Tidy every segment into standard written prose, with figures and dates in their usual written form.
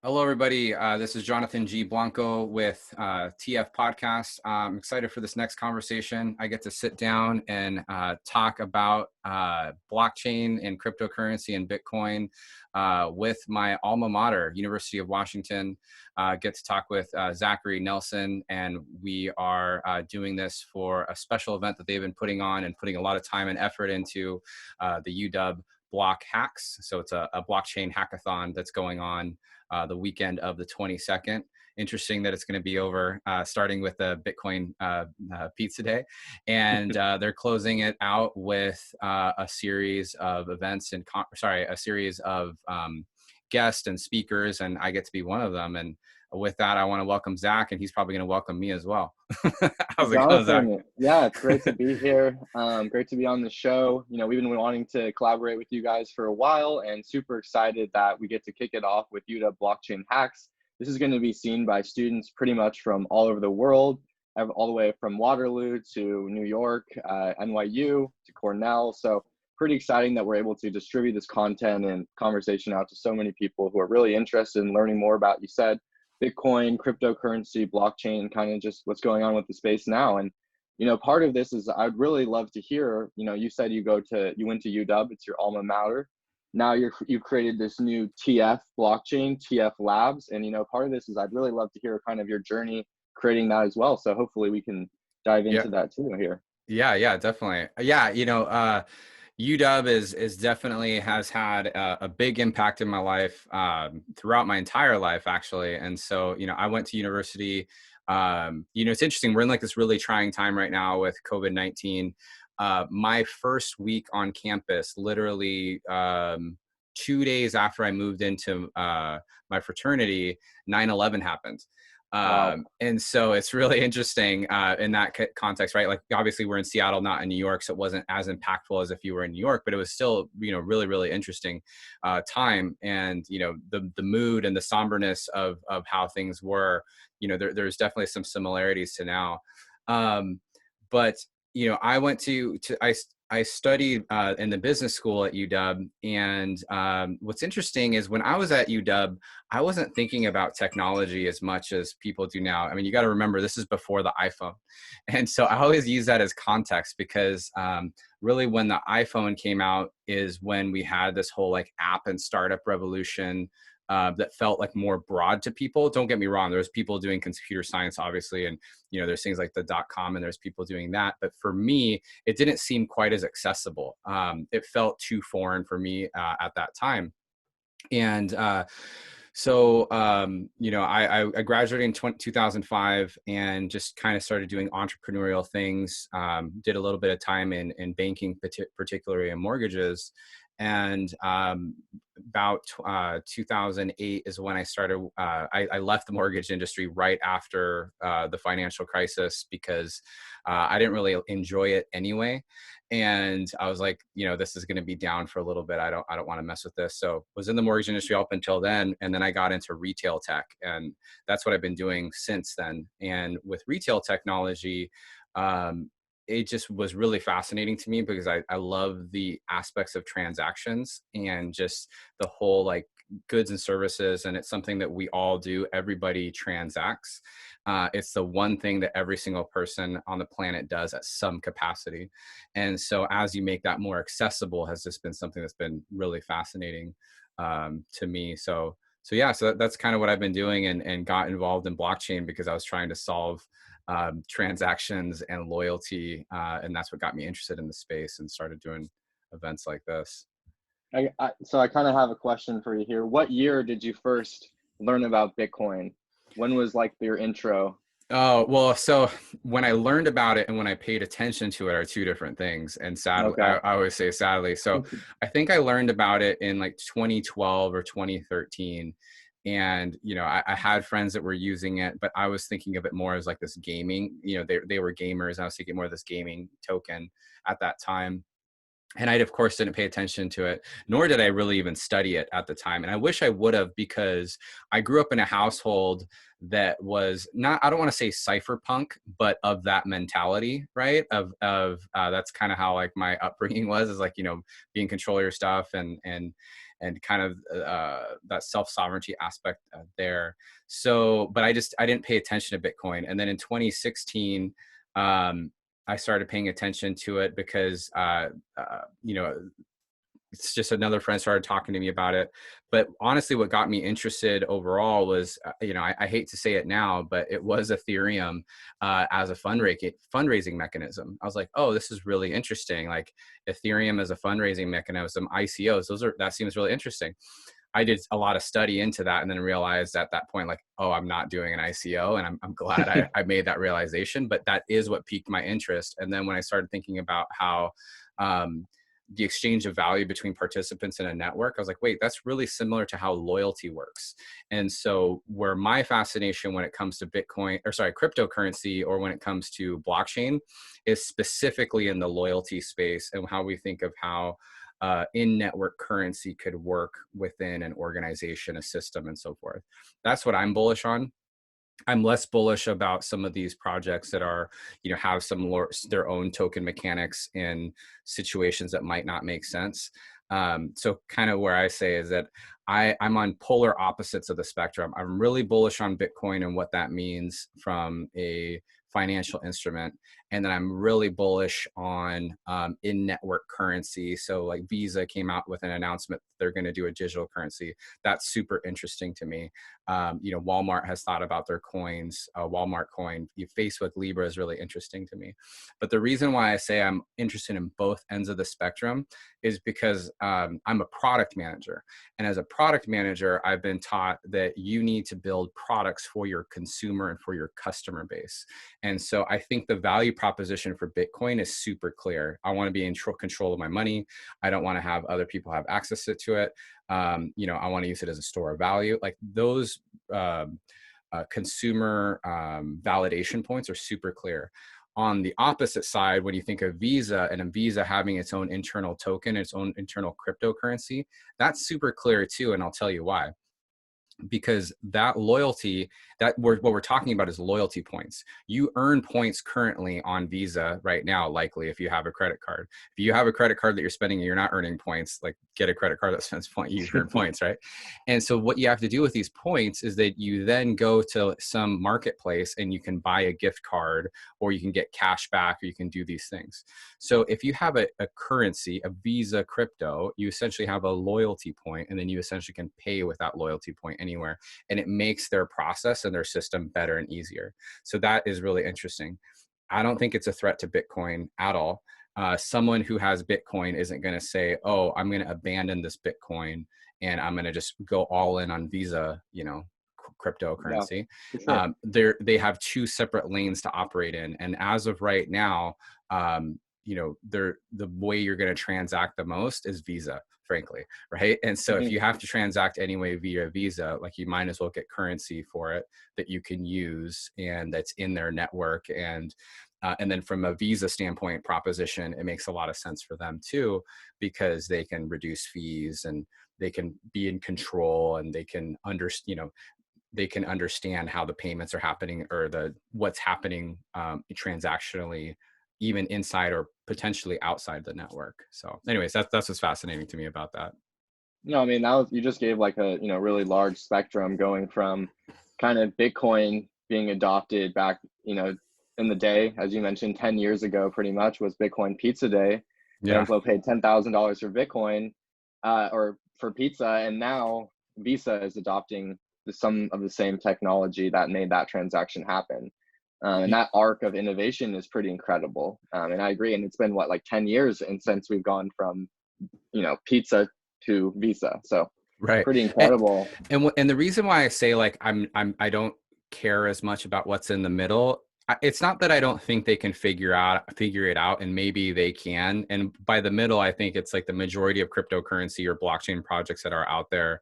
Hello, everybody. This is Jonathan G. Blanco with TF Podcast. I'm excited for this next conversation. I get to sit down and talk about blockchain and cryptocurrency and Bitcoin with my alma mater, University of Washington. Get to talk with Zachary Nelson, and we are doing this for a special event that they've been putting on and putting a lot of time and effort into the UW Block Hacks. So it's a blockchain hackathon that's going on the weekend of the 22nd. Interesting that it's going to be over starting with the Bitcoin Pizza Day. And they're closing it out with a series of events and, a series of guests and speakers. And I get to be one of them. And with that, I want to welcome Zach, and he's probably going to welcome me as well. How's it going, Zach? Jonathan, yeah, it's great to be here. Great to be on the show. We've been wanting to collaborate with you guys for a while and super excited that we get to kick it off with UW Blockchain Hacks. This is going to be seen by students pretty much from all over the world, all the way from Waterloo to New York, NYU to Cornell. So pretty exciting that we're able to distribute this content and conversation out to so many people who are really interested in learning more about, you said, Bitcoin, cryptocurrency, blockchain, kind of just what's going on with the space now. And, part of this is I'd really love to hear, you said you went to UW, it's your alma mater. Now you've created this new TF blockchain, TF Labs. And, part of this is I'd really love to hear kind of your journey creating that as well. So hopefully we can dive Yeah. into that too here. Yeah, definitely. Yeah, UW is definitely has had a big impact in my life throughout my entire life, actually. And so, I went to university. It's interesting. We're in like this really trying time right now with COVID-19. My first week on campus, literally 2 days after I moved into my fraternity, 9/11 happened. Wow. And so it's really interesting in that context, right? Like obviously we're in Seattle, not in New York, so it wasn't as impactful as if you were in New York, but it was still, really, really interesting time. And, the mood and the somberness of how things were, there's definitely some similarities to now. But, I went I studied in the business school at UW. And what's interesting is when I was at UW, I wasn't thinking about technology as much as people do now. I mean, you got to remember, this is before the iPhone. And so I always use that as context because really when the iPhone came out is when we had this whole like app and startup revolution that felt like more broad to people. Don't get me wrong. There's people doing computer science, obviously. And, there's things like the .com and there's people doing that. But for me, it didn't seem quite as accessible. It felt too foreign for me at that time. And I graduated in 2005 and just kind of started doing entrepreneurial things. Did a little bit of time in banking, particularly in mortgages. And about 2008 is when I started. I left the mortgage industry right after the financial crisis because I didn't really enjoy it anyway. And I was like, this is going to be down for a little bit. I don't want to mess with this. So was in the mortgage industry up until then. And then I got into retail tech, and that's what I've been doing since then. And with retail technology, it just was really fascinating to me because I love the aspects of transactions and just the whole like goods and services. And it's something that we all do. Everybody transacts. It's the one thing that every single person on the planet does at some capacity. And so as you make that more accessible has just been something that's been really fascinating to me. So that's kind of what I've been doing and got involved in blockchain because I was trying to solve transactions and loyalty. And that's what got me interested in the space and started doing events like this. So I kind of have a question for you here. What year did you first learn about Bitcoin? When was like your intro? Oh, well, so when I learned about it and when I paid attention to it are two different things. And sadly, Okay. I always say sadly. So I think I learned about it in like 2012 or 2013. And, I had friends that were using it, but I was thinking of it more as like this gaming, they were gamers. I was thinking more of this gaming token at that time. And I, of course, didn't pay attention to it, nor did I really even study it at the time. And I wish I would have, because I grew up in a household that was not, I don't want to say cypherpunk, but of that mentality, right? That's kind of how like my upbringing was, is like, be in control of your stuff, and kind of that self-sovereignty aspect there. So, but I didn't pay attention to Bitcoin. And then in 2016, I started paying attention to it because, you know, it's just another friend started talking to me about it. But honestly, what got me interested overall was, I hate to say it now, but it was Ethereum as a fundraising mechanism. I was like, oh, this is really interesting. Like Ethereum as a fundraising mechanism, ICOs, that seems really interesting. I did a lot of study into that, and then realized at that point, like, oh, I'm not doing an ICO, and I'm glad I made that realization. But that is what piqued my interest. And then when I started thinking about how the exchange of value between participants in a network, I was like, wait, that's really similar to how loyalty works. And so where my fascination when it comes to cryptocurrency, or when it comes to blockchain, is specifically in the loyalty space, and how we think of how in-network currency could work within an organization, a system, and so forth. That's what I'm bullish on. I'm less bullish about some of these projects that are, have their own token mechanics in situations that might not make sense. So kind of where I say is that I'm on polar opposites of the spectrum. I'm really bullish on Bitcoin and what that means from a financial instrument. And then I'm really bullish on in-network currency. So like Visa came out with an announcement that they're going to do a digital currency. That's super interesting to me. Walmart has thought about their coins, Walmart coin. Facebook Libra is really interesting to me. But the reason why I say I'm interested in both ends of the spectrum is because I'm a product manager. And as a product manager, I've been taught that you need to build products for your consumer and for your customer base. And so I think the value proposition for Bitcoin is super clear. I want to be in control of my money. I don't want to have other people have access to it. I want to use it as a store of value. Like those consumer validation points are super clear. On the opposite side, when you think of Visa, and Visa having its own internal token, its own internal cryptocurrency, that's super clear too. And I'll tell you why. Because that loyalty, what we're talking about is loyalty points. You earn points currently on Visa right now, likely if you have a credit card. If you have a credit card that you're spending and you're not earning points, like get a credit card that spends points, you earn points, right? And so what you have to do with these points is that you then go to some marketplace and you can buy a gift card, or you can get cash back, or you can do these things. So if you have a currency, a Visa crypto, you essentially have a loyalty point, and then you essentially can pay with that loyalty point anywhere, and it makes their process and their system better and easier. So that is really interesting. I don't think it's a threat to Bitcoin at all. Someone who has Bitcoin isn't going to say, oh, I'm going to abandon this Bitcoin and I'm going to just go all in on Visa, cryptocurrency. Yeah, sure. They have two separate lanes to operate in. And as of right now, the way you're going to transact the most is Visa, frankly, right? And so if you have to transact anyway via Visa, like you might as well get currency for it that you can use and that's in their network. And then from a Visa standpoint proposition, it makes a lot of sense for them too, because they can reduce fees and they can be in control, and they can they can understand how the payments are happening, or what's happening transactionally, even inside or potentially outside the network. So anyways, that's what's fascinating to me about that. No, I mean, you just gave like a, really large spectrum, going from kind of Bitcoin being adopted back, in the day, as you mentioned, 10 years ago, pretty much was Bitcoin Pizza Day. Yeah. Banco paid $10,000 for Bitcoin, or for pizza. And now Visa is adopting some of the same technology that made that transaction happen. And that arc of innovation is pretty incredible. And I agree. And it's been like 10 years since we've gone from, pizza to Visa. So Right. pretty incredible. And the reason why I say like I don't care as much about what's in the middle. It's not that I don't think they can figure it out, and maybe they can. And by the middle, I think it's like the majority of cryptocurrency or blockchain projects that are out there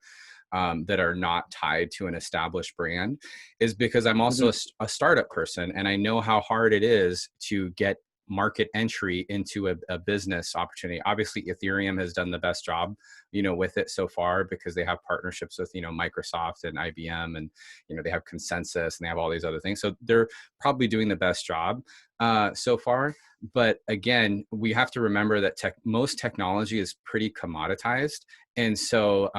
that are not tied to an established brand, is because I'm also a startup person, and I know how hard it is to get market entry into a business opportunity. Obviously, Ethereum has done the best job, with it so far, because they have partnerships with, Microsoft and IBM, and, they have Consensus, and they have all these other things. So they're probably doing the best job so far. But again, we have to remember that most technology is pretty commoditized. And so,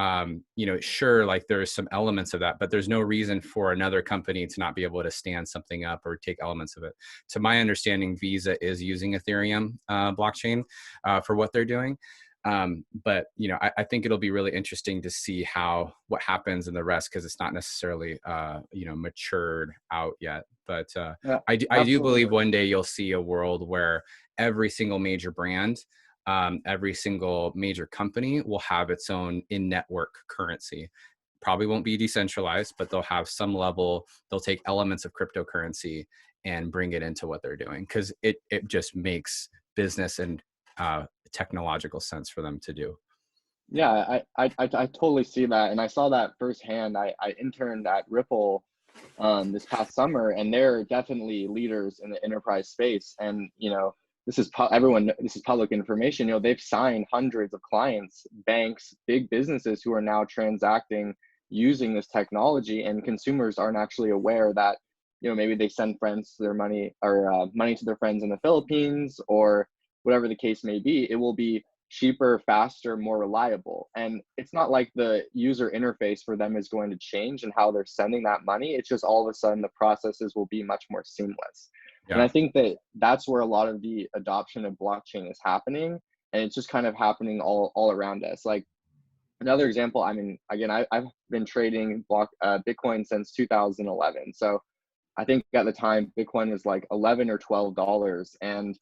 sure, like there's some elements of that, but there's no reason for another company to not be able to stand something up or take elements of it. To my understanding, Visa is using Ethereum blockchain for what they're doing. But I think it'll be really interesting to see what happens in the rest, because it's not necessarily matured out yet. But Yeah, I do believe one day you'll see a world where every single major brand, every single major company will have its own in-network currency. Probably won't be decentralized, but they'll have some level. They'll take elements of cryptocurrency and bring it into what they're doing, because it just makes business and technological sense for them to do. Yeah, I totally see that, and I saw that firsthand. I interned at Ripple this past summer, and they're definitely leaders in the enterprise space. And this is this is public information. They've signed hundreds of clients, banks, big businesses who are now transacting using this technology, and consumers aren't actually aware that maybe they send friends their money, or money to their friends in the Philippines, or whatever the case may be. It will be cheaper, faster, more reliable. And it's not like the user interface for them is going to change and how they're sending that money. It's just all of a sudden the processes will be much more seamless. Yeah. And I think that that's where a lot of the adoption of blockchain is happening. And it's just kind of happening all around us. Like another example, I mean, again, I've been trading Bitcoin since 2011. So I think at the time, Bitcoin was like $11 or $12. And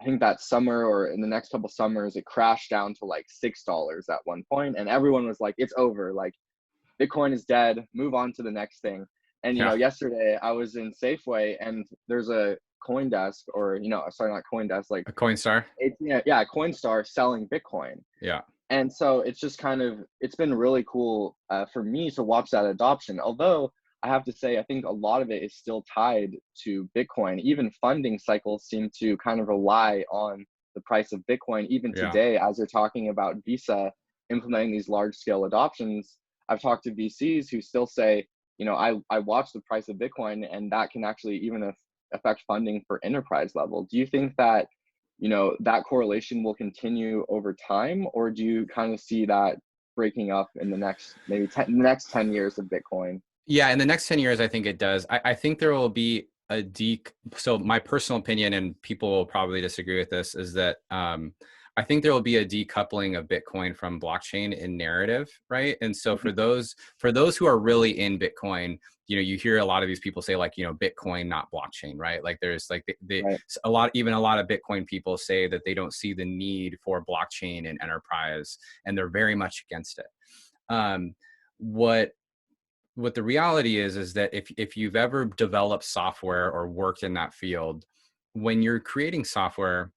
I think that summer, or in the next couple summers, it crashed down to like $6 at one point, and everyone was like, "It's over! Like, Bitcoin is dead. Move on to the next thing." And Yeah. yesterday I was in Safeway, and there's a CoinDesk, or sorry, not CoinDesk, like A Coinstar. Coinstar selling Bitcoin. Yeah. And so it's just it's been really cool for me to watch that adoption. Although I have to say, I think a lot of it is still tied to Bitcoin. Even funding cycles seem to kind of rely on the price of Bitcoin. Even today, as you're talking about Visa implementing these large scale adoptions, I've talked to VCs who still say, I watch the price of Bitcoin, and that can actually even affect funding for enterprise level. Do you think that, that correlation will continue over time, or do you kind of see that breaking up in the next, maybe the next 10 years of Bitcoin? Yeah, in the next 10 years, I think it does. I think there will be so my personal opinion, and people will probably disagree with this, is that I think there will be a decoupling of Bitcoin from blockchain in narrative, right? And so for those who are really in Bitcoin, you hear a lot of these people say, like, Bitcoin, not blockchain, right? Like there's like Right. a lot of Bitcoin people say that they don't see the need for blockchain in enterprise, and they're very much against it. What the reality is that if you've ever developed software or worked in that field, when you're creating software,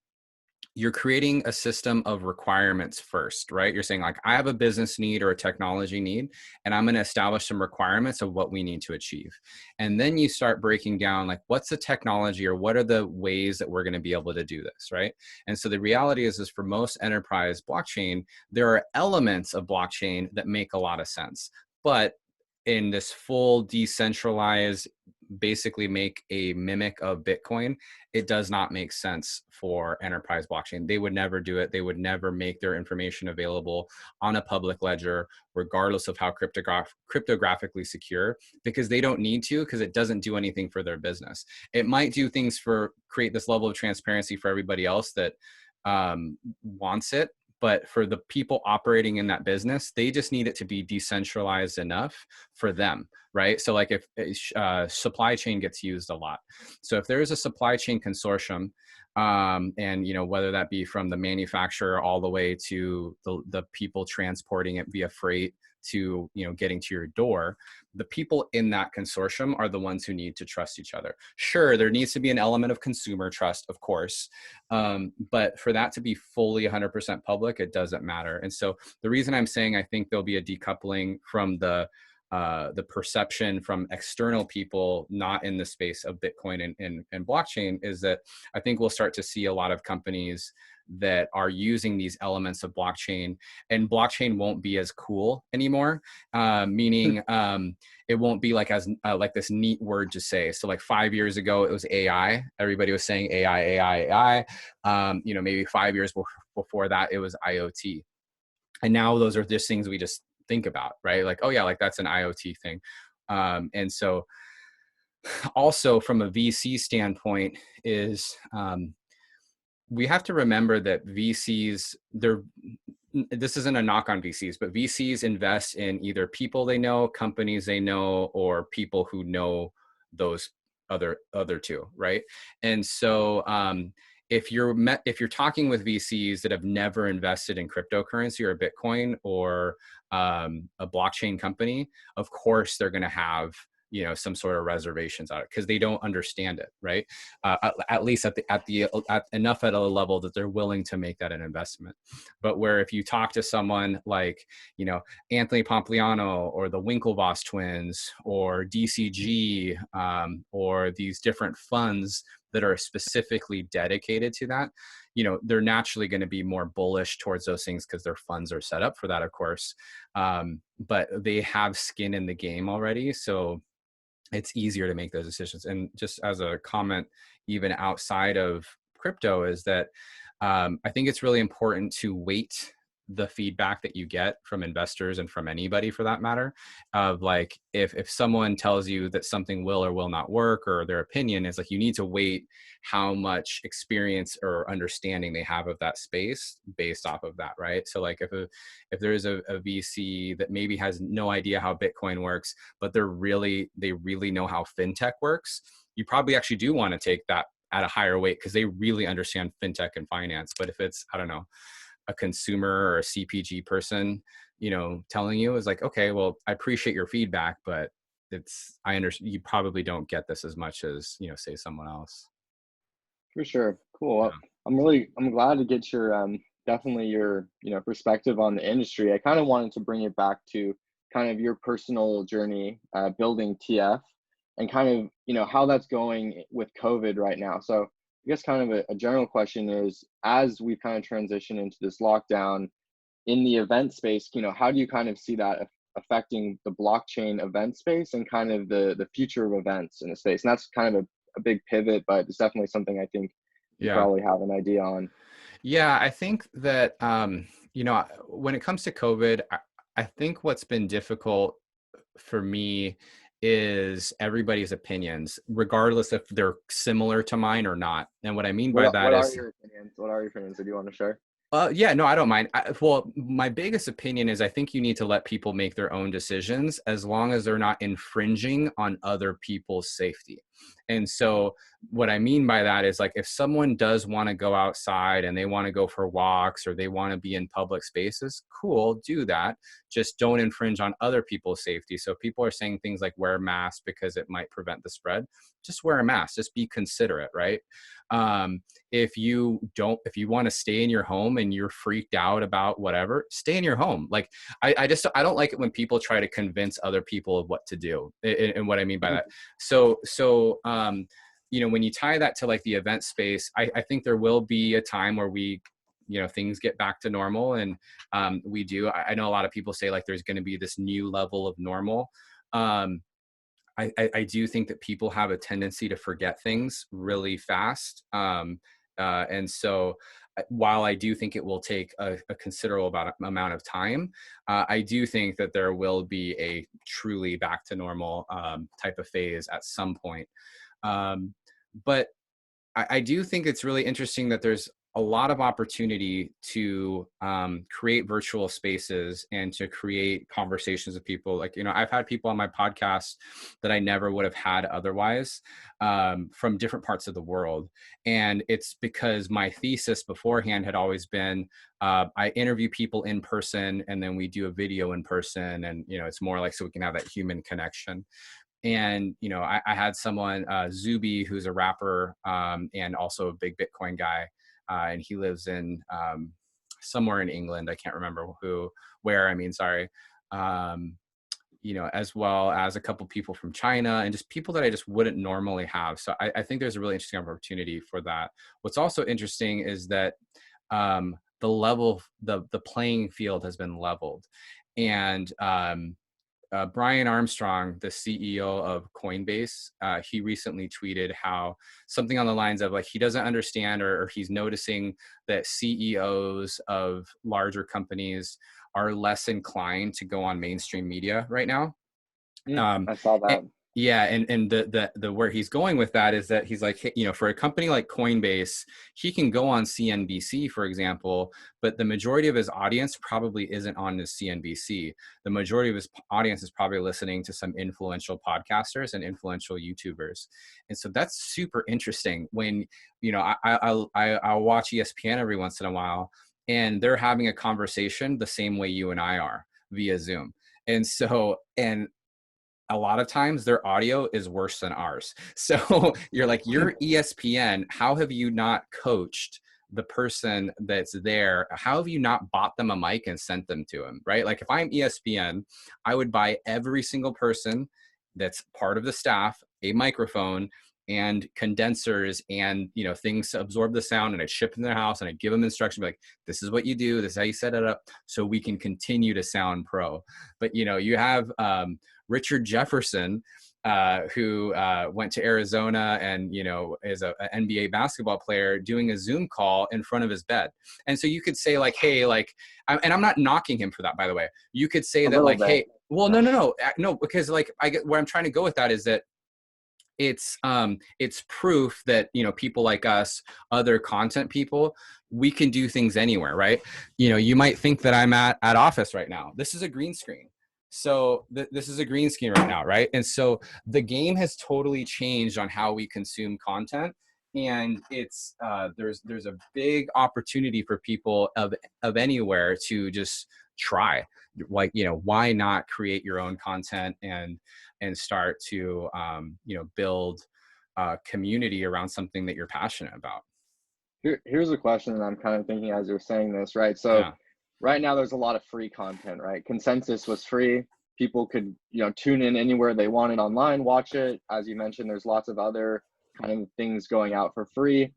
you're creating a system of requirements first, right? You're saying, like, I have a business need or a technology need, and I'm going to establish some requirements of what we need to achieve. And then you start breaking down, like, what's the technology, or what are the ways that we're going to be able to do this, right? And so the reality is for most enterprise blockchain, there are elements of blockchain that make a lot of sense. But in this full decentralized, basically make a mimic of Bitcoin, it does not make sense for enterprise blockchain. They would never do it. They would never make their information available on a public ledger, regardless of how cryptographically secure, because they don't need to, because it doesn't do anything for their business. It might do things create this level of transparency for everybody else that wants it. But for the people operating in that business, they just need it to be decentralized enough for them, right? So like if supply chain gets used a lot. So if there is a supply chain consortium, and whether that be from the manufacturer all the way to the people transporting it via freight to getting to your door, the people in that consortium are the ones who need to trust each other. Sure, there needs to be an element of consumer trust, of course, but for that to be fully 100% public, it doesn't matter. And so the reason I'm saying I think there'll be a decoupling from the the perception from external people not in the space of Bitcoin and blockchain is that I think we'll start to see a lot of companies that are using these elements of blockchain, and blockchain won't be as cool anymore. Meaning it won't be like as like this neat word to say. So like 5 years ago, it was AI. Everybody was saying AI, AI, AI. Maybe 5 years before that, it was IoT. And now those are just things we just think about, right? Like, oh yeah, like that's an IoT thing. And so also from a VC standpoint is, we have to remember that VCs, this isn't a knock on VCs, but VCs invest in either people they know, companies they know, or people who know those other two, right? And so if you're talking with VCs that have never invested in cryptocurrency or Bitcoin or a blockchain company, of course they're going to have some sort of reservations on it because they don't understand it, right? At least at enough at a level that they're willing to make that an investment. But where if you talk to someone like Anthony Pompliano or the Winklevoss twins or DCG or these different funds that are specifically dedicated to that, they're naturally going to be more bullish towards those things because their funds are set up for that, of course. But they have skin in the game already, so it's easier to make those decisions. And just as a comment, even outside of crypto, is that I think it's really important to weight the feedback that you get from investors and from anybody for that matter, of like if someone tells you that something will or will not work, or their opinion is like, you need to weight how much experience or understanding they have of that space based off of that, right? So like if there is a VC that maybe has no idea how Bitcoin works, but they really know how fintech works, you probably actually do want to take that at a higher weight because they really understand fintech and finance. But if it's, I don't know, a consumer or a CPG person, telling you, is like, okay, well, I appreciate your feedback, but I understand you probably don't get this as much as, say someone else. For sure. Cool. Yeah. I'm glad to get your definitely your perspective on the industry. I kind of wanted to bring it back to kind of your personal journey building TF, and kind of how that's going with COVID right now. So I guess kind of a general question is, as we kind of transition into this lockdown in the event space, how do you kind of see that affecting the blockchain event space and kind of the future of events in the space? And that's kind of a big pivot, but it's definitely something I think you Yeah. probably have an idea on. Yeah. I think that, when it comes to COVID, I think what's been difficult for me is everybody's opinions, regardless if they're similar to mine or not. And what I mean by that What are is, your opinions? What are your opinions that you want to share? yeah, no, I don't mind. Well, my biggest opinion is I think you need to let people make their own decisions as long as they're not infringing on other people's safety. And so what I mean by that is, like, if someone does want to go outside and they want to go for walks or they want to be in public spaces, cool, do that. Just don't infringe on other people's safety. So people are saying things like wear a mask because it might prevent the spread. Just wear a mask. Just be considerate, right? If you want to stay in your home and you're freaked out about whatever, stay in your home. Like, I don't like it when people try to convince other people of what to do. And what I mean by that. So, when you tie that to like the event space, I think there will be a time where things get back to normal. And I know a lot of people say like there's going to be this new level of normal. I do think that people have a tendency to forget things really fast. And so while I do think it will take a considerable amount of time, I do think that there will be a truly back to normal type of phase at some point. But I do think it's really interesting that there's a lot of opportunity to create virtual spaces and to create conversations with people. Like, I've had people on my podcast that I never would have had otherwise, from different parts of the world. And it's because my thesis beforehand had always been, I interview people in person and then we do a video in person. And, it's more like, so we can have that human connection. And, I had someone, Zuby, who's a rapper and also a big Bitcoin guy. And he lives in somewhere in England. I can't remember where, sorry. as well as a couple people from China and just people that I just wouldn't normally have. So I think there's a really interesting opportunity for that. What's also interesting is that the playing field has been leveled. And Brian Armstrong, the CEO of Coinbase, he recently tweeted how something on the lines of like he doesn't understand or he's noticing that CEOs of larger companies are less inclined to go on mainstream media right now. I saw And, that. yeah, and the where he's going with that is that he's like, hey, for a company like Coinbase, he can go on CNBC, for example, but the majority of his audience probably isn't on the CNBC. The majority of his audience is probably listening to some influential podcasters and influential YouTubers, and so that's super interesting. When I'll watch ESPN every once in a while, and they're having a conversation the same way you and I are via Zoom, and so and a lot of times their audio is worse than ours. So you're like, you're ESPN. How have you not coached the person that's there? How have you not bought them a mic and sent them to him, right? Like if I'm ESPN, I would buy every single person that's part of the staff a microphone and condensers and things to absorb the sound, and I'd ship in their house and I'd give them instruction like, this is what you do, this is how you set it up, so we can continue to sound pro. But you have Richard Jefferson, who went to Arizona and is an NBA basketball player, doing a Zoom call in front of his bed. And so you could say like, hey, like, and I'm not knocking him for that, by the way. You could say A that little like, bit. hey, well, no, because like I get where I'm trying to go with that is that it's proof that people like us, other content people, we can do things anywhere, right? You might think that I'm at office right now. This is a green screen. So this is a green screen right now, right? And so the game has totally changed on how we consume content, and it's there's a big opportunity for people of anywhere to just try. Like why not create your own content and start to build a community around something that you're passionate about. Here's a question that I'm kind of thinking as you're saying this, right? So Yeah. right now there's a lot of free content, right? Consensus was free. People could, tune in anywhere they wanted online, watch it. As you mentioned, there's lots of other kind of things going out for free.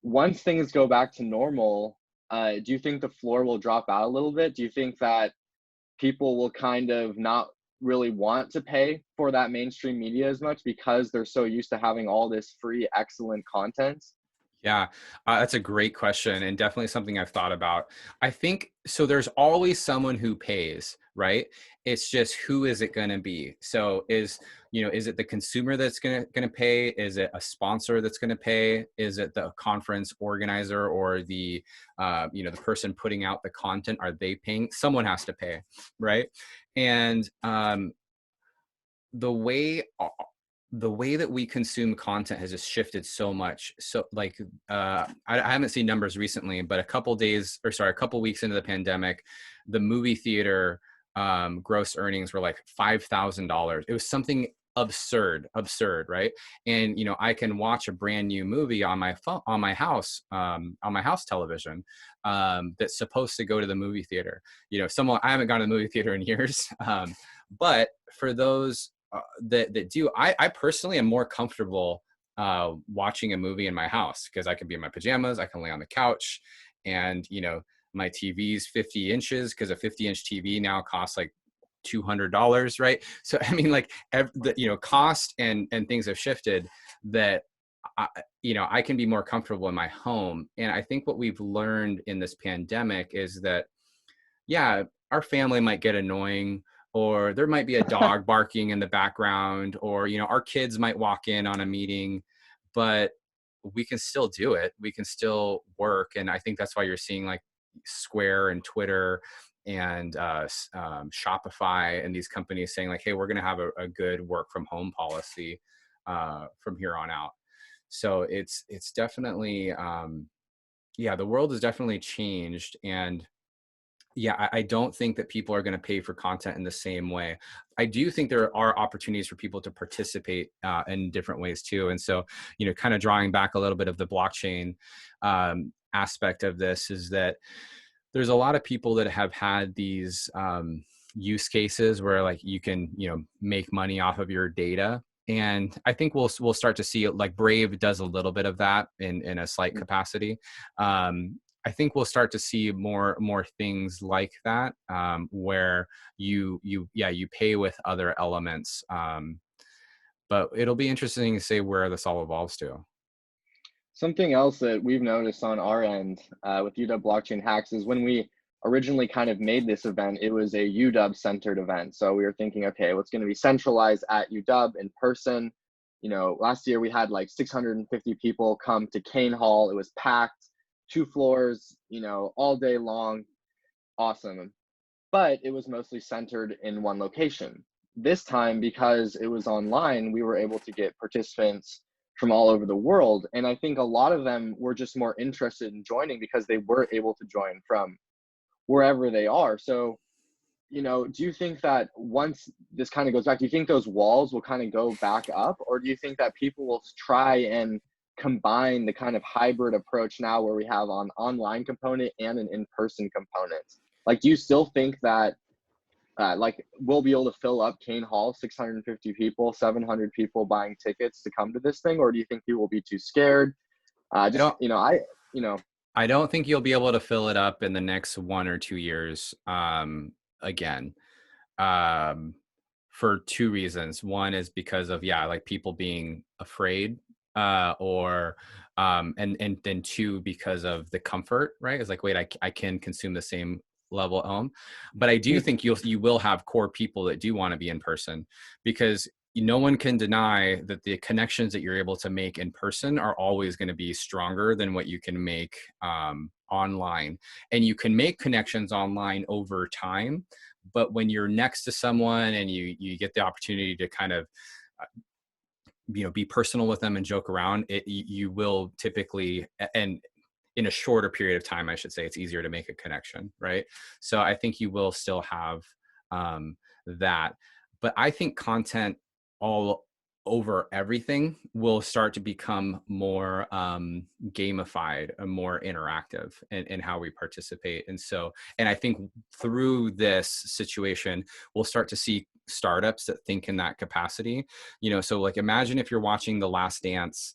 Once things go back to normal, do you think the floor will drop out a little bit? Do you think that people will kind of not really want to pay for that mainstream media as much because they're so used to having all this free, excellent content? Yeah, that's a great question, and definitely something I've thought about. I think so. There's always someone who pays, right? It's just who is it going to be? So is it the consumer that's going to pay? Is it a sponsor that's going to pay? Is it the conference organizer or the the person putting out the content? Are they paying? Someone has to pay, right? And the way that we consume content has just shifted so much. So like, I haven't seen numbers recently, but a couple weeks into the pandemic, the movie theater gross earnings were like $5,000. It was something absurd, right? And I can watch a brand new movie on my phone, on my house television, that's supposed to go to the movie theater. I haven't gone to the movie theater in years, but for those that do, I personally am more comfortable watching a movie in my house because I can be in my pajamas, I can lay on the couch, and my TV's 50 inches because a 50-inch TV now costs like $200, right? So I mean, like cost and things have shifted that I can be more comfortable in my home. And I think what we've learned in this pandemic is that, yeah, our family might get annoying, or there might be a dog barking in the background, or our kids might walk in on a meeting, but we can still do it. We can still work. And I think that's why you're seeing like Square and Twitter and Shopify and these companies saying like, hey, we're going to have a good work from home policy from here on out. So it's definitely the world has definitely changed. And yeah, I don't think that people are going to pay for content in the same way. I do think there are opportunities for people to participate in different ways too. And so, kind of drawing back a little bit of the blockchain aspect of this is that there's a lot of people that have had these use cases where like you can, make money off of your data. And I think we'll start to see, like Brave does a little bit of that in a slight capacity. I think we'll start to see more things like that, where you pay with other elements. But it'll be interesting to see where this all evolves to. Something else that we've noticed on our end with UW Blockchain Hacks is when we originally kind of made this event, it was a UW centered event. So we were thinking, okay, what's going to be centralized at UW in person? Last year we had like 650 people come to Kane Hall. It was packed, 2 floors, all day long. Awesome. But it was mostly centered in one location. This time, because it was online, we were able to get participants from all over the world. And I think a lot of them were just more interested in joining because they were able to join from wherever they are. So, do you think that once this kind of goes back, do you think those walls will kind of go back up? Or do you think that people will try and combine the kind of hybrid approach now where we have an online component and an in-person component? Like, do you still think that we'll be able to fill up Kane Hall, 650 people, 700 people buying tickets to come to this thing? Or do you think people will be too scared? I don't think you'll be able to fill it up in the next 1 or 2 years. Again, for 2 reasons. One is because of, like people being afraid, and then 2, because of the comfort, right? It's like, wait, I can consume the same level at home. But I do think you will have core people that do want to be in person, because no one can deny that the connections that you're able to make in person are always going to be stronger than what you can make online. And you can make connections online over time, but when you're next to someone and you get the opportunity to kind of be personal with them and joke around, you will typically, and in a shorter period of time, I should say, it's easier to make a connection, right? So I think you will still have that. But I think content all over everything will start to become more gamified and more interactive in how we participate. And I think through this situation, we'll start to see startups that think in that capacity. So like imagine if you're watching The Last Dance,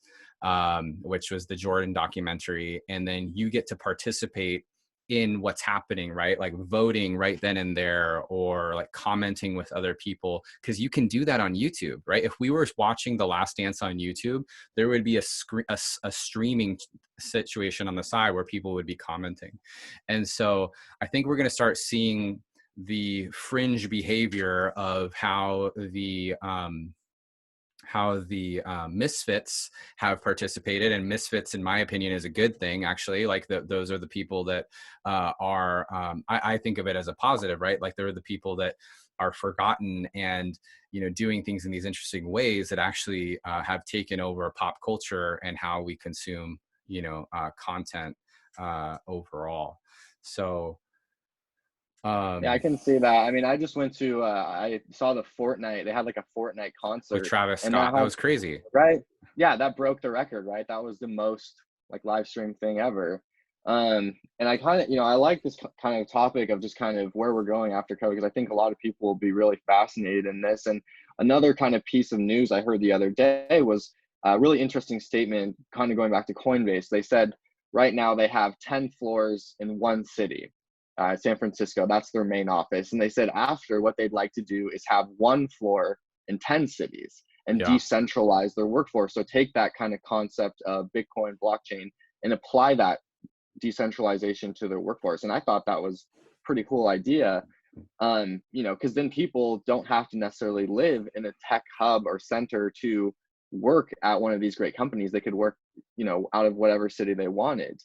which was the Jordan documentary, and then you get to participate in what's happening, right? Like voting right then and there, or like commenting with other people, because you can do that on YouTube, right? If we were watching The Last Dance on YouTube, there would be a streaming situation on the side where people would be commenting. And so I think we're going to start seeing the fringe behavior of how the misfits have participated. And misfits, in my opinion, is a good thing, actually. Like those are the people that I think of it as a positive, right? Like they're the people that are forgotten and doing things in these interesting ways that actually have taken over pop culture and how we consume content overall. So yeah, I can see that. I mean, I just went to I saw the Fortnite. They had like a Fortnite concert with Travis and Scott, that was crazy, right? Yeah, that broke the record, right? That was the most like live stream thing ever. And I kind of, I like this kind of topic of just kind of where we're going after COVID, because I think a lot of people will be really fascinated in this. And another kind of piece of news I heard the other day was a really interesting statement, kind of going back to Coinbase. They said right now they have 10 floors in one city. San Francisco, that's their main office. And they said after, what they'd like to do is have 1 floor in 10 cities and decentralize their workforce. So take that kind of concept of Bitcoin blockchain and apply that decentralization to their workforce. And I thought that was a pretty cool idea, because then people don't have to necessarily live in a tech hub or center to work at one of these great companies. They could work, out of whatever city they wanted.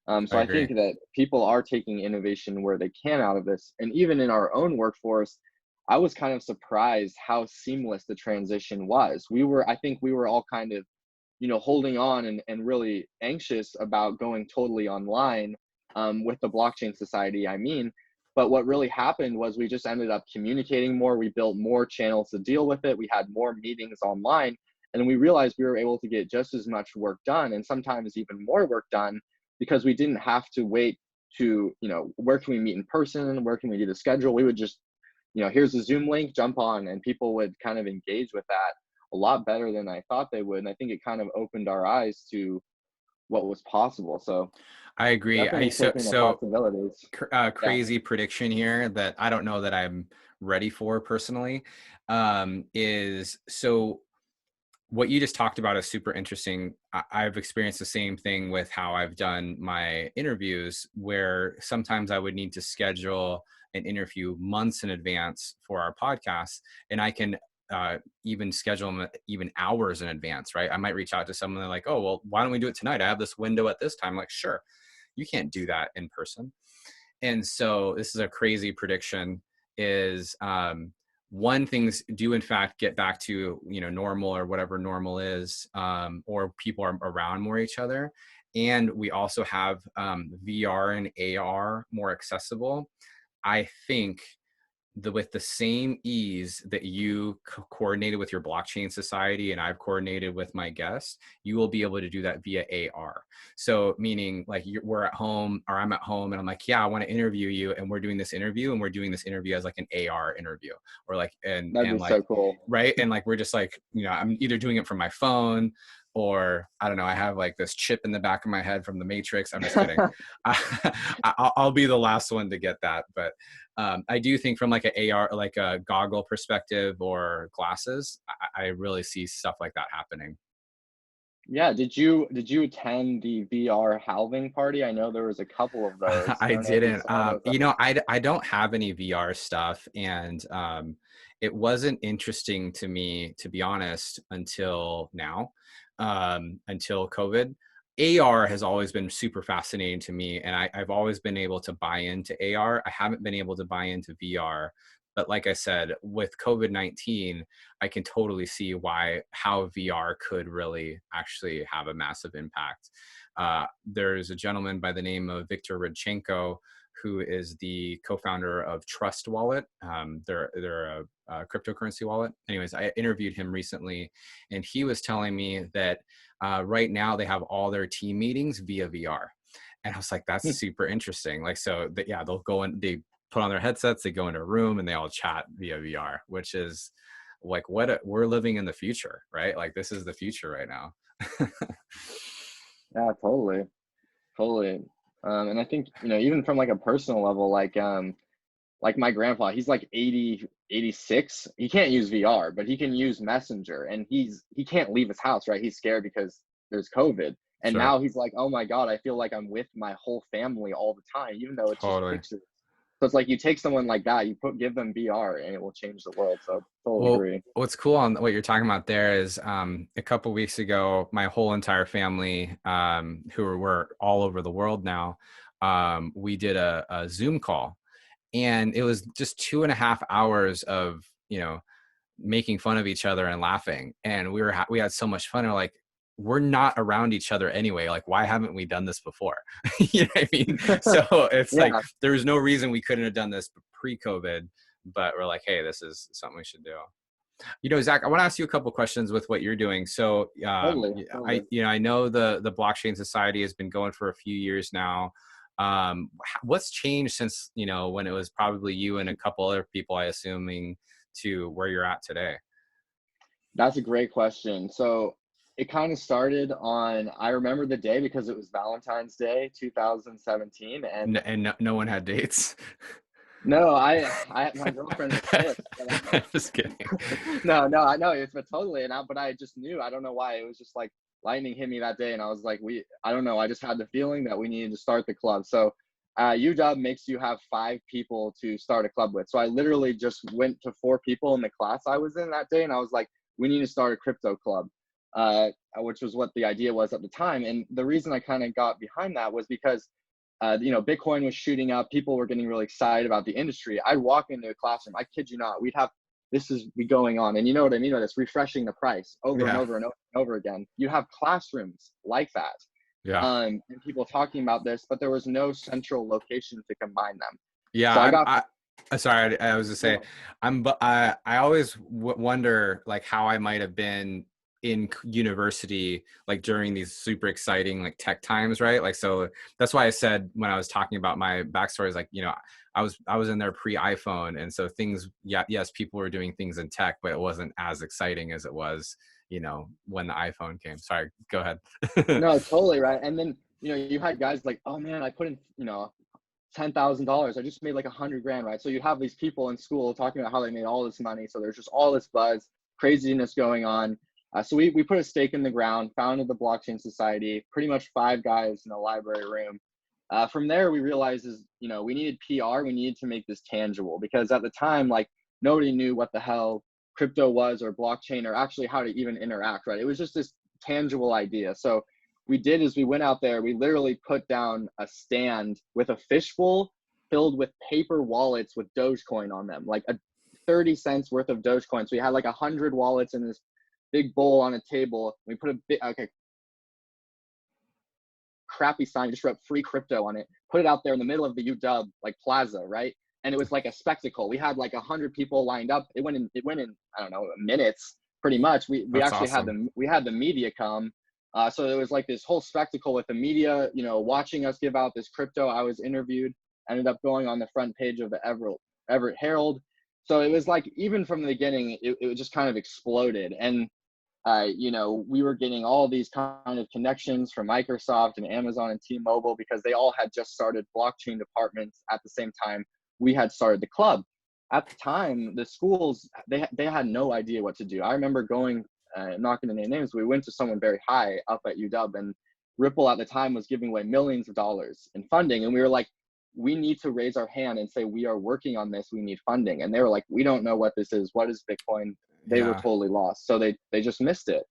So I think that people are taking innovation where they can out of this. And even in our own workforce, I was kind of surprised how seamless the transition was. I think we were all kind of, holding on and really anxious about going totally online with the blockchain society, I mean. But what really happened was we just ended up communicating more. We built more channels to deal with it. We had more meetings online, and we realized we were able to get just as much work done, and sometimes even more work done, because we didn't have to wait to, where can we meet in person? Where can we do the schedule? We would just here's a Zoom link, jump on, and people would kind of engage with that a lot better than I thought they would. And I think it kind of opened our eyes to what was possible. So I agree. definitely taking the possibilities. Yeah. Crazy prediction here that I don't know that I'm ready for personally, is so what you just talked about is super interesting. I've experienced the same thing with how I've done my interviews, where sometimes I would need to schedule an interview months in advance for our podcast, and I can even schedule them even hours in advance, right? I might reach out to someone, they're like, oh, well, why don't we do it tonight? I have this window at this time. I'm like, sure. You can't do that in person. And so this is a crazy prediction, is one, things do in fact get back to, normal, or whatever normal is, or people are around more each other. And we also have VR and AR more accessible. I think with the same ease that you coordinated with your blockchain society and I've coordinated with my guests, you will be able to do that via AR. So meaning like we're at home, or I'm at home, and I'm like, yeah, I want to interview you, and we're doing this interview, as like an AR interview, or like, and That'd be like, so cool. right. And like, we're just like, I'm either doing it from my phone, or I don't know, I have like this chip in the back of my head from the Matrix. I'm just kidding. I'll be the last one to get that. But I do think from like a AR, like a goggle perspective or glasses, I really see stuff like that happening. Yeah. Did you attend the VR halving party? I know there was a couple of those. I I don't know if you didn't. saw those. I don't have any VR stuff, and it wasn't interesting to me, to be honest, until now, until COVID. AR has always been super fascinating to me, and I've always been able to buy into AR. I haven't been able to buy into VR. But like I said, with COVID-19, I can totally see how VR could really actually have a massive impact. There's a gentleman by the name of Viktor Rodchenko, who is the co-founder of Trust Wallet. They're a cryptocurrency wallet. Anyways, I interviewed him recently, and he was telling me that right now they have all their team meetings via VR. And I was like, that's super interesting. Like, so that, yeah, they'll go in, they put on their headsets, they go into a room, and they all chat via VR, which is like we're living in the future, right? Like, this is the future right now. Yeah, totally. Totally. And I think, even from like a personal level, like my grandpa, he's like 80, 86. He can't use VR, but he can use Messenger, and he can't leave his house, right? He's scared because there's COVID. And Sure. now he's like, oh my God, I feel like I'm with my whole family all the time, even though it's just Totally. pictures. So it's like you take someone like that, give them VR, and it will change the world. So totally Well, agree. what's cool on what you're talking about there is a couple weeks ago, my whole entire family, who were all over the world now, we did a Zoom call, and it was just 2.5 hours of, making fun of each other and laughing. And we had so much fun. We're like, we're not around each other anyway. Like, why haven't we done this before? You know what I mean? So it's Yeah, like, there was no reason we couldn't have done this pre-COVID, but we're like, hey, this is something we should do. Zach, I want to ask you a couple questions with what you're doing. So, totally, totally. I know the Blockchain Society has been going for a few years now. What's changed since, when it was probably you and a couple other people, I assuming, to where you're at today? That's a great question. So it kind of started on, I remember the day because it was Valentine's Day, 2017. And And no one had dates. no, my girlfriend was pissed. Just kidding. No, I know it's but totally. But I just knew, I don't know why. It was just like lightning hit me that day. And I was like, I don't know. I just had the feeling that we needed to start the club. So UW makes you have 5 people to start a club with. So I literally just went to 4 people in the class I was in that day. And I was like, we need to start a crypto club, which was what the idea was at the time. And the reason I kind of got behind that was because, Bitcoin was shooting up. People were getting really excited about the industry. I'd walk into a classroom. I kid you not. We'd have, this is be going on. And you know what I mean? It's refreshing the price over and Yeah. over and over and over again. You have classrooms like that. Yeah. And people talking about this, but there was no central location to combine them. Yeah. So sorry, I was to say, I always wonder like how I might have been in university, like during these super exciting like tech times, right? Like, so that's why I said when I was talking about my backstory is like, I was in there pre-iPhone, and so things, yeah, yes, people were doing things in tech, but it wasn't as exciting as it was, when the iPhone came. Sorry, go ahead. No, totally right. And then, you had guys like, oh man, I put in, $10,000. I just made like 100 grand, right? So you have these people in school talking about how they made all this money. So there's just all this buzz, craziness going on. So we put a stake in the ground, founded the Blockchain Society, pretty much 5 guys in a library room. From there, we realized we needed PR. We needed to make this tangible, because at the time, like, nobody knew what the hell crypto was or blockchain, or actually how to even interact, right? It was just this tangible idea. So we did is we went out there, we literally put down a stand with a fishbowl filled with paper wallets with Dogecoin on them, like a 30 cents worth of Dogecoin. So we had like 100 wallets in this big bowl on a table. We put a big, crappy sign, just wrote free crypto on it, put it out there in the middle of the UW like plaza, right? And it was like a spectacle. We had like 100 people lined up. It went in, I don't know, minutes pretty much. We That's actually awesome. had the media come. So it was like this whole spectacle with the media, watching us give out this crypto. I was interviewed, ended up going on the front page of the Everett Herald. So it was like, even from the beginning, it just kind of exploded. And we were getting all these kind of connections from Microsoft and Amazon and T-Mobile, because they all had just started blockchain departments at the same time we had started the club. At the time, the schools, they had no idea what to do. I remember going, not going to name names, we went to someone very high up at UW, and Ripple at the time was giving away millions of dollars in funding. And we were like, we need to raise our hand and say, we are working on this, we need funding. And they were like, we don't know what this is. What is Bitcoin? They were Yeah. totally lost. So they just missed it.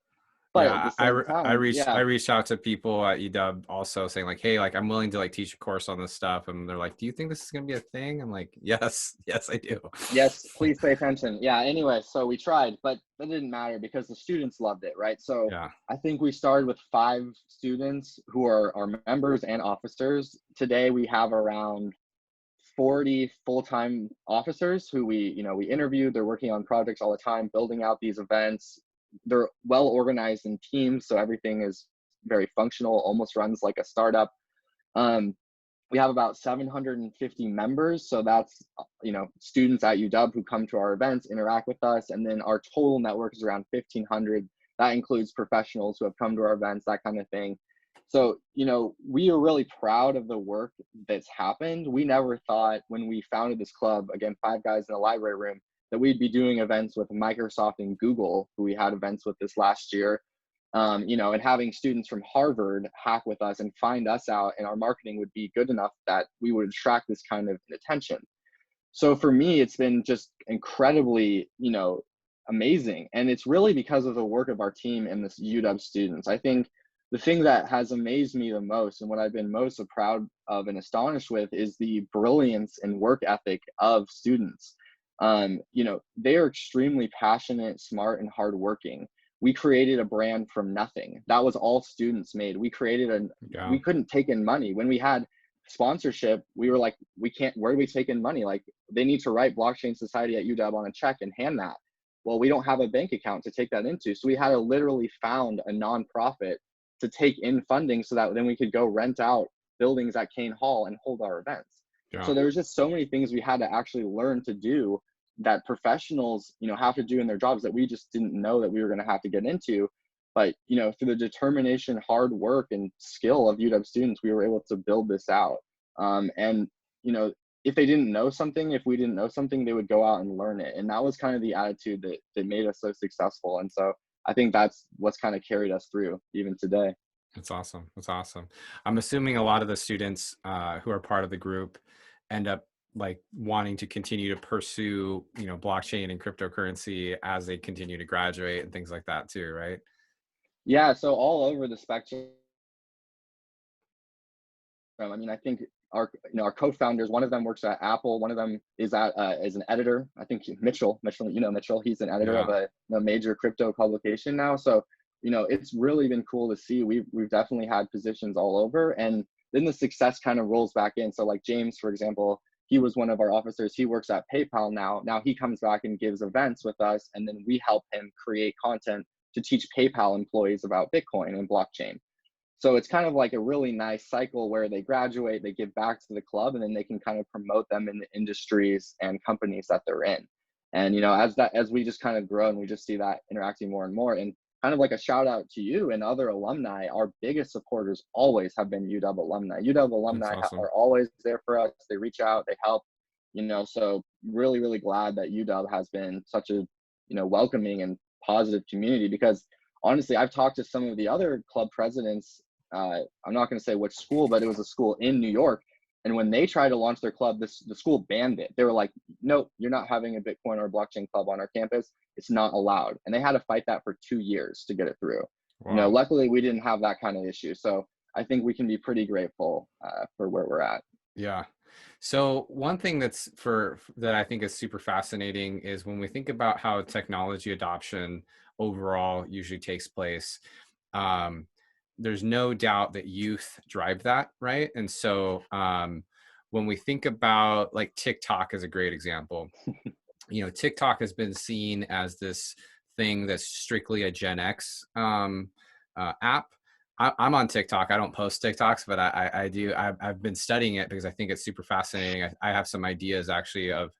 But at the Yeah, same time, I yeah, reached out to people at UW also saying like, hey, like I'm willing to like teach a course on this stuff, and they're like, do you think this is gonna be a thing? I'm like, yes, yes, I do. yes, please pay attention. Yeah, anyway, so we tried, but that didn't matter because the students loved it, right? So Yeah, I think we started with 5 students who are our members and officers. Today we have around 40 full-time officers who we interviewed. They're working on projects all the time, building out these events. They're well organized in teams, so everything is very functional, almost runs like a startup. um, we have about 750 members, so that's students at UW who come to our events, interact with us, and then our total network is around 1,500. That includes professionals who have come to our events, that kind of thing. So we are really proud of the work that's happened. We never thought, when we founded this club, again, 5 guys in a library room, that we'd be doing events with Microsoft and Google, who we had events with this last year. And having students from Harvard hack with us and find us out, and our marketing would be good enough that we would attract this kind of attention. So for me, it's been just incredibly, amazing. And it's really because of the work of our team and this UW students. I think the thing that has amazed me the most, and what I've been most proud of and astonished with, is the brilliance and work ethic of students. They are extremely passionate, smart, and hardworking. We created a brand from nothing. That was all students made. yeah, We couldn't take in money. When we had sponsorship, we were like, we can't, where do we take in money? Like, they need to write Blockchain Society at UW on a check and hand that. Well, we don't have a bank account to take that into. So we had to literally found a nonprofit to take in funding, so that then we could go rent out buildings at Kane Hall and hold our events. yeah. So there was just so many things we had to actually learn to do, that professionals, have to do in their jobs, that we just didn't know that we were going to have to get into. But, through the determination, hard work, and skill of UW students, we were able to build this out. And, if they didn't know something, if we didn't know something, they would go out and learn it. And that was kind of the attitude that made us so successful. And so I think that's what's kind of carried us through even today. That's awesome. That's awesome. I'm assuming a lot of the students who are part of the group end up like wanting to continue to pursue, blockchain and cryptocurrency as they continue to graduate and things like that too, right? Yeah. So all over the spectrum. I mean, I think our co-founders, one of them works at Apple, one of them is as an editor. I think Mitchell, Mitchell, he's an editor of Yeah, a major crypto publication now. So, it's really been cool to see. We've definitely had positions all over, and then the success kind of rolls back in. So like James, for example, he was one of our officers. He works at PayPal now. Now he comes back and gives events with us, and then we help him create content to teach PayPal employees about Bitcoin and blockchain. So it's kind of like a really nice cycle where they graduate, they give back to the club, and then they can kind of promote them in the industries and companies that they're in. And as we just kind of grow and we just see that interacting more and more, and kind of like a shout out to you and other alumni, our biggest supporters always have been UW alumni. UW That's alumni awesome. are always there for us. They reach out, they help, so really, really glad that UW has been such a, welcoming and positive community, because honestly, I've talked to some of the other club presidents. I'm not going to say which school, but it was a school in New York. And when they tried to launch their club, the school banned it. They were like, nope, you're not having a Bitcoin or blockchain club on our campus. It's not allowed. And they had to fight that for 2 years to get it through. Wow. Luckily, we didn't have that kind of issue. So I think we can be pretty grateful for where we're at. Yeah. So one thing that I think is super fascinating is when we think about how technology adoption overall usually takes place. Um, there's no doubt that youth drive that, right? And so when we think about like TikTok is a great example. TikTok has been seen as this thing that's strictly a Gen X app. I'm on TikTok. I don't post TikToks, but I do. I've been studying it because I think it's super fascinating. I have some ideas actually of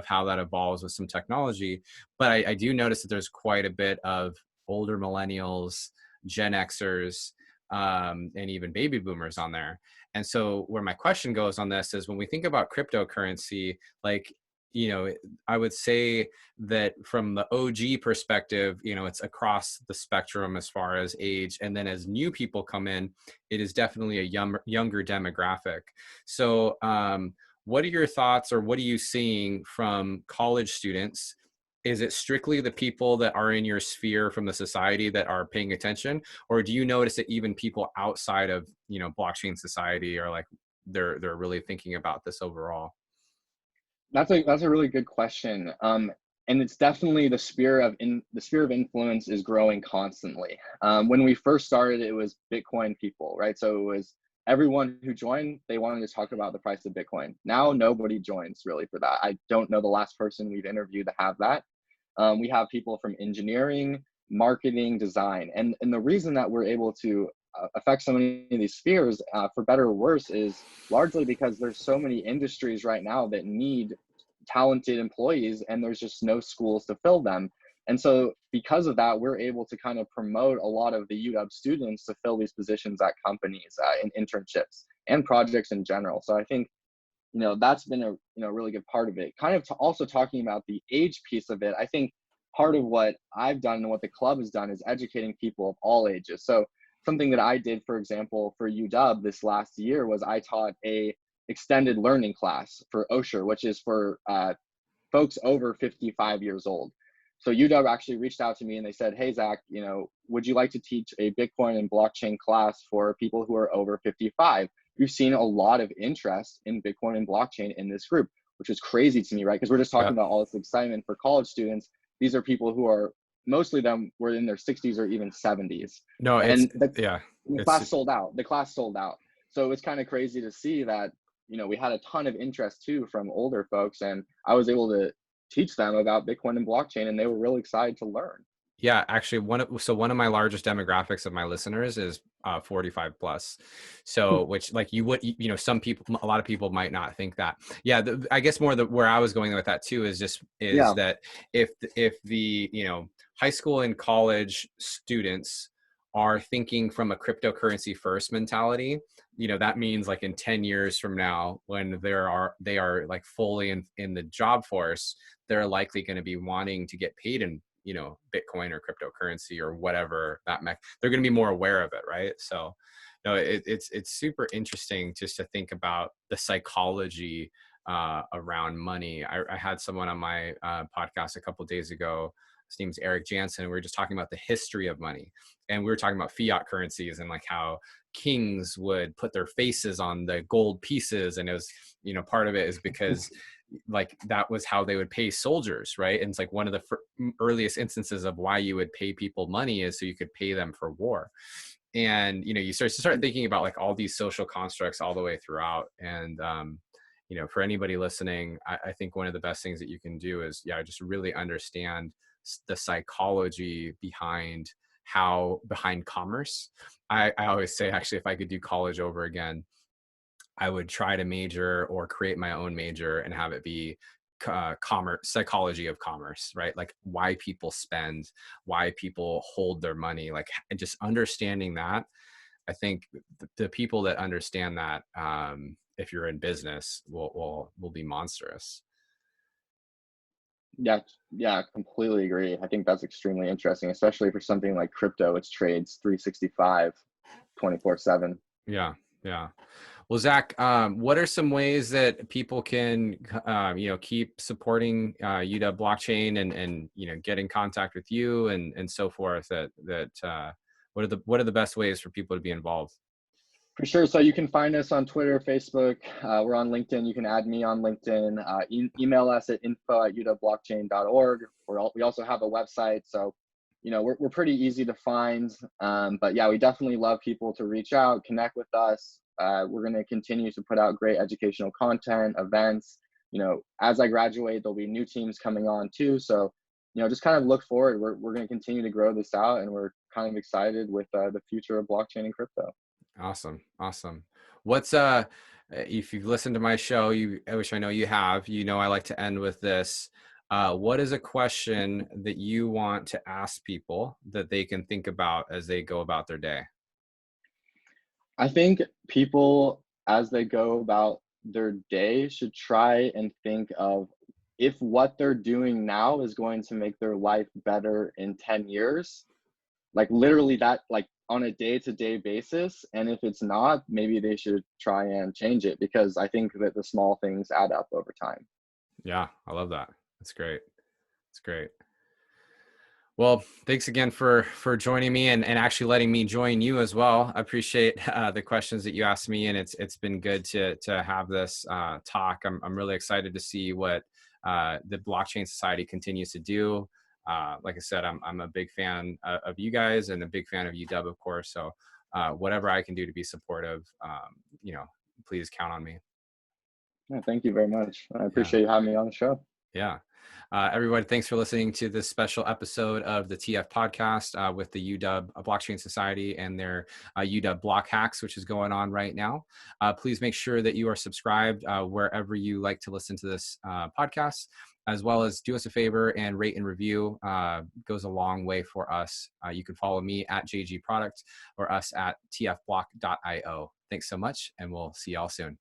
how that evolves with some technology. But I do notice that there's quite a bit of older millennials, Gen Xers, and even baby boomers on there. And so where my question goes on this is when we think about cryptocurrency, like, I would say that from the OG perspective, it's across the spectrum as far as age. And then as new people come in, it is definitely a younger demographic. So what are your thoughts, or what are you seeing from college students? Is it strictly the people that are in your sphere from the society that are paying attention? Or do you notice that even people outside of, blockchain society are like, they're really thinking about this overall? That's a really good question. And it's definitely the sphere of influence is growing constantly. When we first started, it was Bitcoin people, right? So it was everyone who joined, they wanted to talk about the price of Bitcoin. Now nobody joins really for that. I don't know the last person we've interviewed to have that. We have people from engineering, marketing, design, and the reason that we're able to affect so many of these spheres, for better or worse, is largely because there's so many industries right now that need talented employees, and there's just no schools to fill them. And so because of that, we're able to kind of promote a lot of the UW students to fill these positions at companies, in internships and projects in general. So I think that's been a really good part of it. Kind of also talking about the age piece of it, I think part of what I've done and what the club has done is educating people of all ages. So something that I did, for example, for UW this last year was I taught a extended learning class for OSHER, which is for folks over 55 years old. So UW actually reached out to me and they said, hey, Zach, would you like to teach a Bitcoin and blockchain class for people who are over 55? We've seen a lot of interest in Bitcoin and blockchain in this group, which is crazy to me, right? Because we're just talking Yeah. about all this excitement for college students. These are people who are, mostly them were in their 60s or even 70s. No, And yeah, the it's class sold out. The class sold out. So it's kind of crazy to see that, we had a ton of interest too from older folks. And I was able to teach them about Bitcoin and blockchain, and they were really excited to learn. Yeah, actually one of my largest demographics of my listeners is 45 plus. Hmm. So which like some people, a lot of people might not think that. Yeah, I guess more where I was going with that too is Yeah. that if the, high school and college students are thinking from a cryptocurrency first mentality, that means like in 10 years from now, when they are like fully in the job force, they're likely going to be wanting to get paid in, Bitcoin or cryptocurrency or whatever they're going to be more aware of it. Right. So, no, it's super interesting just to think about the psychology around money. I had someone on my podcast a couple of days ago. His name's Eric Jansen. And we were just talking about the history of money, and we were talking about fiat currencies and like how kings would put their faces on the gold pieces. And it was, part of it is because like that was how they would pay soldiers, right? And it's like one of the earliest instances of why you would pay people money is so you could pay them for war. And you start thinking about like all these social constructs all the way throughout. And for anybody listening, I think one of the best things that you can do is just really understand the psychology behind how behind commerce. I always say, actually, if I could do college over again, I would try to major or create my own major and have it be commerce, psychology of commerce, right? Like why people spend, why people hold their money, like, and just understanding that. I think the people that understand that, if you're in business, will be monstrous. Yeah, yeah, completely agree. I think that's extremely interesting, especially for something like crypto, which trades 365, 24/7. Yeah, yeah. Well, Zach, what are some ways that people can, keep supporting UW blockchain and get in contact with you and so forth? What are the best ways for people to be involved? For sure. So you can find us on Twitter, Facebook. We're on LinkedIn. You can add me on LinkedIn. Email us at info@utahblockchain.org. We also have a website. So, we're pretty easy to find. But yeah, we definitely love people to reach out, connect with us. We're going to continue to put out great educational content, events. As I graduate, there'll be new teams coming on too. So, just kind of look forward. We're going to continue to grow this out, and we're kind of excited with the future of blockchain and crypto. Awesome. Awesome. What's if you've listened to my show, which I know you have, I like to end with this. What is a question that you want to ask people that they can think about as they go about their day? I think people, as they go about their day, should try and think of if what they're doing now is going to make their life better in 10 years, like literally that, like on a day-to-day basis. And if it's not, maybe they should try and change it, because I think that the small things add up over time. Yeah, I love that. That's great. That's great. Well, thanks again for joining me and actually letting me join you as well. I appreciate the questions that you asked me, and it's been good to have this talk. I'm really excited to see what the Blockchain Society continues to do. Like I said, I'm a big fan of you guys and a big fan of UW, of course. So whatever I can do to be supportive, please count on me. Yeah, thank you very much. I Yeah. appreciate you having me on the show. Yeah. Everyone, thanks for listening to this special episode of the TF podcast with the UW Blockchain Society and their UW Block Hacks, which is going on right now. Please make sure that you are subscribed wherever you like to listen to this podcast, as well as do us a favor and rate and review. Goes a long way for us. You can follow me at JG Product or us at tfblock.io. Thanks so much, and we'll see y'all soon.